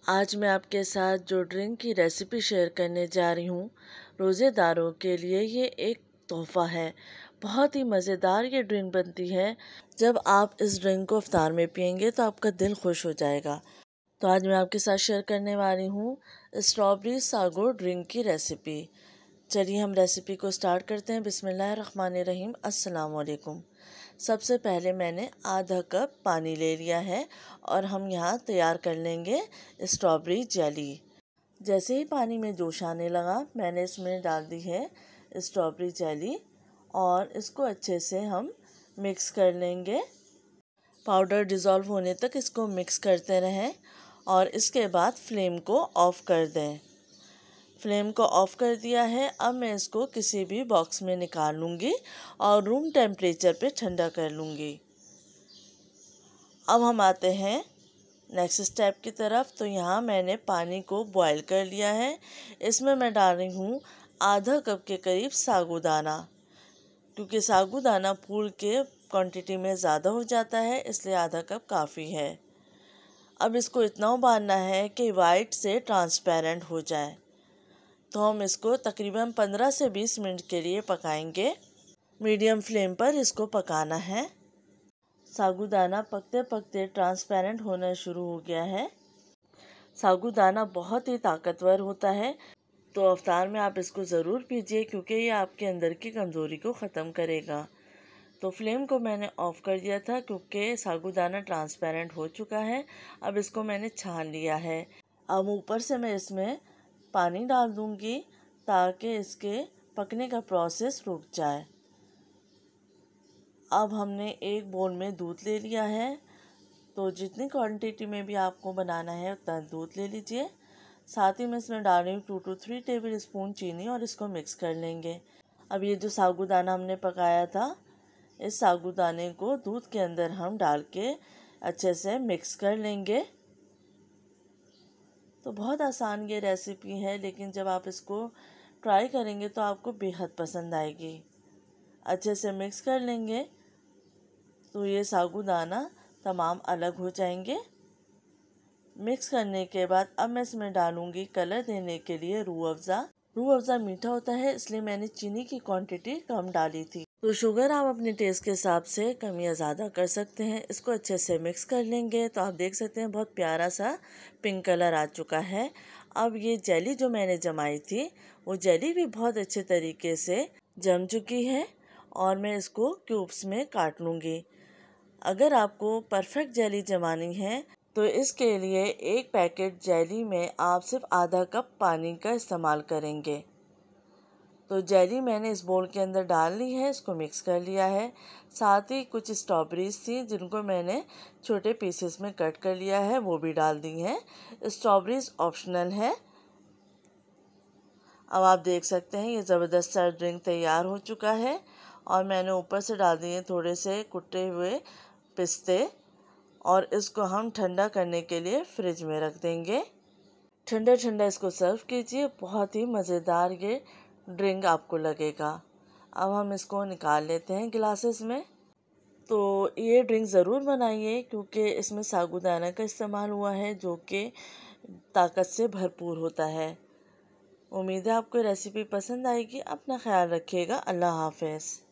आज मैं आपके साथ जो ड्रिंक की रेसिपी शेयर करने जा रही हूँ, रोज़ेदारों के लिए ये एक तोहफ़ा है। बहुत ही मज़ेदार ये ड्रिंक बनती है। जब आप इस ड्रिंक को इफ्तार में पिएंगे तो आपका दिल खुश हो जाएगा। तो आज मैं आपके साथ शेयर करने वाली हूँ स्ट्रॉबेरी सागो ड्रिंक की रेसिपी। चलिए हम रेसिपी को स्टार्ट करते हैं। बिस्मिल्लाहिर्रहमानिर्रहीम। अस्सलाम वालेकुम। सबसे पहले मैंने आधा कप पानी ले लिया है और हम यहाँ तैयार कर लेंगे स्ट्रॉबेरी जेली। जैसे ही पानी में जोश आने लगा मैंने इसमें डाल दी है स्ट्रॉबेरी जेली और इसको अच्छे से हम मिक्स कर लेंगे। पाउडर डिज़ोल्व होने तक इसको मिक्स करते रहें और इसके बाद फ्लेम को ऑफ़ कर दें। फ्लेम को ऑफ़ कर दिया है। अब मैं इसको किसी भी बॉक्स में निकाल लूँगी और रूम टेम्परेचर पे ठंडा कर लूँगी। अब हम आते हैं नेक्स्ट स्टेप की तरफ। तो यहाँ मैंने पानी को बॉयल कर लिया है। इसमें मैं डाल रही हूँ आधा कप के करीब साबूदाना, क्योंकि साबूदाना फूल के क्वांटिटी में ज़्यादा हो जाता है, इसलिए आधा कप काफ़ी है। अब इसको इतना उबालना है कि वाइट से ट्रांसपेरेंट हो जाए। तो हम इसको तकरीबन 15 से 20 मिनट के लिए पकाएंगे। मीडियम फ्लेम पर इसको पकाना है। साबूदाना पकते पकते ट्रांसपेरेंट होना शुरू हो गया है। साबूदाना बहुत ही ताकतवर होता है, तो इफ्तार में आप इसको ज़रूर पीजिए क्योंकि ये आपके अंदर की कमज़ोरी को ख़त्म करेगा। तो फ्लेम को मैंने ऑफ़ कर दिया था क्योंकि साबूदाना ट्रांसपेरेंट हो चुका है। अब इसको मैंने छान लिया है। अब ऊपर से मैं इसमें पानी डाल दूंगी ताकि इसके पकने का प्रोसेस रुक जाए। अब हमने एक बोल में दूध ले लिया है, तो जितनी क्वांटिटी में भी आपको बनाना है उतना दूध ले लीजिए। साथ ही मैं इसमें डाल रही हूँ 2 to 3 टेबल स्पून चीनी और इसको मिक्स कर लेंगे। अब ये जो साबूदाना हमने पकाया था, इस साबूदाने को दूध के अंदर हम डाल के अच्छे से मिक्स कर लेंगे। तो बहुत आसान ये रेसिपी है, लेकिन जब आप इसको ट्राई करेंगे तो आपको बेहद पसंद आएगी। अच्छे से मिक्स कर लेंगे तो ये साबूदाना तमाम अलग हो जाएंगे। मिक्स करने के बाद अब मैं इसमें डालूंगी कलर देने के लिए रूह अफ़ज़ा। रूह अफ़ज़ा मीठा होता है, इसलिए मैंने चीनी की क्वांटिटी कम डाली थी। तो शुगर आप अपने टेस्ट के हिसाब से कम या ज़्यादा कर सकते हैं। इसको अच्छे से मिक्स कर लेंगे। तो आप देख सकते हैं बहुत प्यारा सा पिंक कलर आ चुका है। अब ये जेली जो मैंने जमाई थी वो जेली भी बहुत अच्छे तरीके से जम चुकी है और मैं इसको क्यूब्स में काट लूँगी। अगर आपको परफेक्ट जेली जमानी है तो इसके लिए एक पैकेट जेली में आप सिर्फ आधा कप पानी का इस्तेमाल करेंगे। तो जेली मैंने इस बोल के अंदर डाल ली है, इसको मिक्स कर लिया है। साथ ही कुछ स्ट्रॉबेरीज थी जिनको मैंने छोटे पीसेस में कट कर लिया है, वो भी डाल दी हैं। स्ट्रॉबेरीज ऑप्शनल है। अब आप देख सकते हैं ये ज़बरदस्त सा ड्रिंक तैयार हो चुका है और मैंने ऊपर से डाल दिए थोड़े से कुटे हुए पिस्ते और इसको हम ठंडा करने के लिए फ्रिज में रख देंगे। ठंडा ठंडा इसको सर्व कीजिए। बहुत ही मज़ेदार ये ड्रिंक आपको लगेगा। अब हम इसको निकाल लेते हैं गिलासेस में। तो ये ड्रिंक ज़रूर बनाइए क्योंकि इसमें साबूदाना का इस्तेमाल हुआ है जो कि ताकत से भरपूर होता है। उम्मीद है आपको रेसिपी पसंद आएगी। अपना ख्याल रखिएगा। अल्लाह हाफ़िज़।